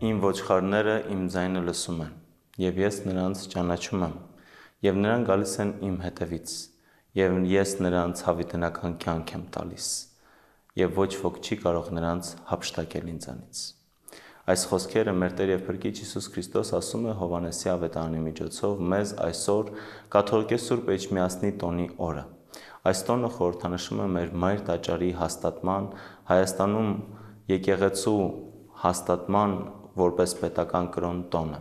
Իմ ոչխարները իմ ձայնը լսում են, և ես նրանց ճանաչում եմ, և նրանք գալիս են իմ հետևից, և ես նրանց հավիտենական կյանք եմ տալիս, և ոչ ոք չի կարող նրանց հափշտակել ինձանից։ Այս խոսքերը մեր Տեր և Փրկիչ Հիսուս Քրիստոս ասում է Հովհաննեսի ավետարանի միջոցով մեզ այսօր կաթողիկե Սուրբ Էջմիածնի տոնի օրը։ Այս տոնը խորհրդանշում է մեր Մայր Տաճարի հաստատման, Հայաստանում եկեղեցու հաստատման որպես պետական կրոն տոնը։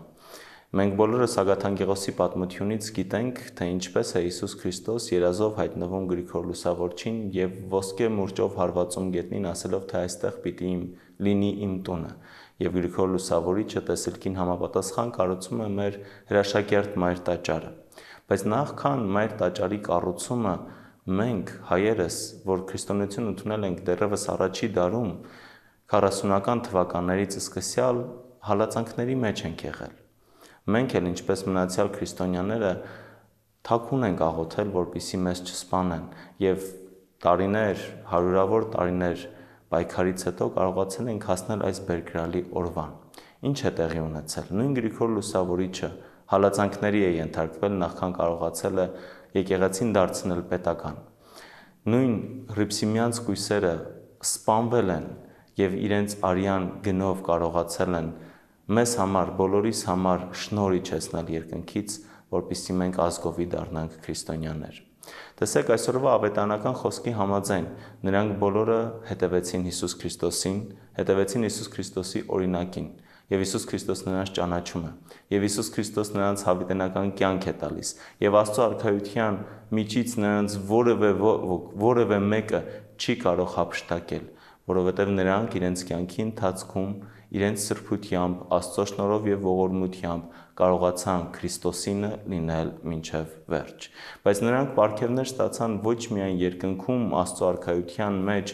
Մենք բոլորը Սաղաթանկեղոսի պատմությունից գիտենք, թե ինչպես է Հիսուս Քրիստոս երազով հայտնվում Գրիգոր Լուսավորչին և ոսկե մուրճով հարվածում գետնին ասելով, թե այստեղ պիտի լինի իմ տունը, և Գրիգոր Լուսավորիչը տեսիլքին համապատասխան կառուցում է մեր հրաշագերտ Մայր Տաճարը։ Բայց նախքան Մայր Տաճարի կառուցումը մենք հայերս, որ քրիստոնեություն ընդունել ենք դեռևս առաջի դարում, 40-ական թվականներից սկսյալ հալածանքների մեջ ենք եղել։ Մենք էլ ինչպես մնացյալ քրիստոնյաները թաքուն ենք աղոթել, որպեսզի մեզ չսպանեն, և տարիներ, հարյուրավոր տարիներ պայքարից հետո կարողացել ենք հասնել այս բերկրալի օրվան։ Ինչ է տեղի ունեցել։ Նույն Գրիգոր Լուսավորիչը հալածանքների է ենթարկվել, նախքան կարողացել է եկեղեցին դարձնել պետական։ Նույն Հռիփսիմյանց կույսերը սպանվել են և իրենց արյան գնով կարողացել են մեզ համար, բոլորիս համար շնորհ իջեցնել երկնքից, որպեսզի մենք ազգովի դառնանք քրիստոնյաներ։ Տեսեք, այսօրվա ավետարանական խոսքի համաձայն նրանք բոլորը հետևեցին Հիսուս Քրիստոսին, հետևեցին Հիսուս Քրիստոսի օրինակին, և Հիսուս Քրիստոս նրանց ճանաչում է, և Հիսուս Քրիստոս նրանց հավիտենական կյանք է տալիս, և Աստծո արքայության միջից նրանց որևէ մեկը չի կարող հափշտակել, որովհետև նրանք իրենց կյանքի ընթացքում իրենց սրբությամբ, Աստծո շնորհով և ողորմությամբ կարողացան Քրիստոսինը լինել մինչև վերջ։ Բայց նրանք պարգևներ ստացան ոչ միայն երկնքում Աստծո արքայության մեջ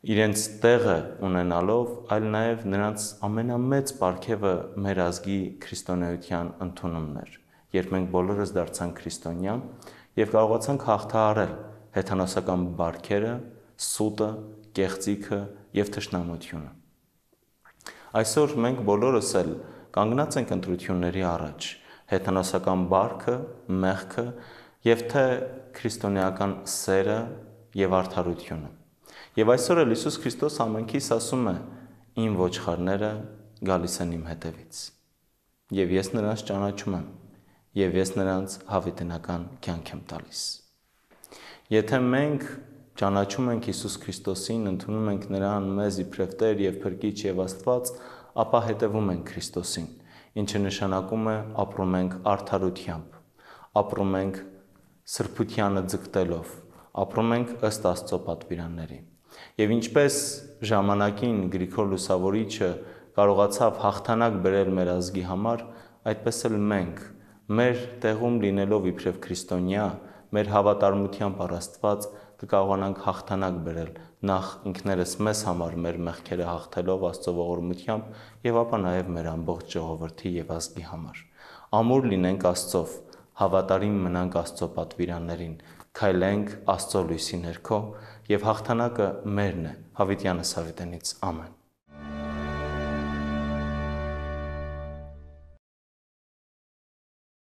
իրենց տեղը ունենալով, այլ նաև նրանց ամենամեծ պարգևը մեր ազգի քրիստոնեության ընդունումն էր, երբ մենք բոլորս դարձանք քրիստոնյա և կարողացանք հաղթահարել հեթանոսական բարքերը, սուտը, կեղծիքը և թշնամությունը։ Այսօր մենք բոլորս էլ կանգնած ենք ընտրությունների առաջ՝ հեթանոսական բարքը, մեղքը և թե քրիստոնեական սերը և արդարությունը։ Եվ այսօր էլ Հիսուս Քրիստոս ամենքիս ասում է. «Իմ ոչխարները գալիս են իմ հետևից, և ես նրանց ճանաչում եմ, և ես նրանց հավիտենական կյանք եմ տալիս»։ Եթե մենք ճանաչում ենք Հիսուս Քրիստոսին, ընդունում ենք Նրան մեզ իբրև Տեր և Փրկիչ և Աստված, ապա հետևում ենք Քրիստոսին, ինչը նշանակում է ապրում ենք արդարությամբ, ապրում ենք սրբությանը ձգտելով, ապրում ենք ըստ Աստծո պատվիրանների։ Եվ ինչպես ժամանակին Գրիգոր Լուսավորիչը կարողացավ հաղթանակ բերել մեր ազգի համար, այդպես էլ մենք մեր տեղում լինելով իբրև քրիստոնյա, մեր հավատարմությամբ առ Աստված կկարողանանք հաղթանակ բերել նախ ինքներս մեզ համար մեր մեղքերը հաղթելով Աստծո ողորմությամբ և ապա նաև մեր ամբողջ ժողովրդի և ազգի համար։ Ամուր լինենք Աստծով, հավատարիմ մնանք Աստծո պատվիրաններին, քայլենք Աստծո լույսի ներքո, և հաղթանակը մերն է, հավիտյանս հավիտենից, ամեն։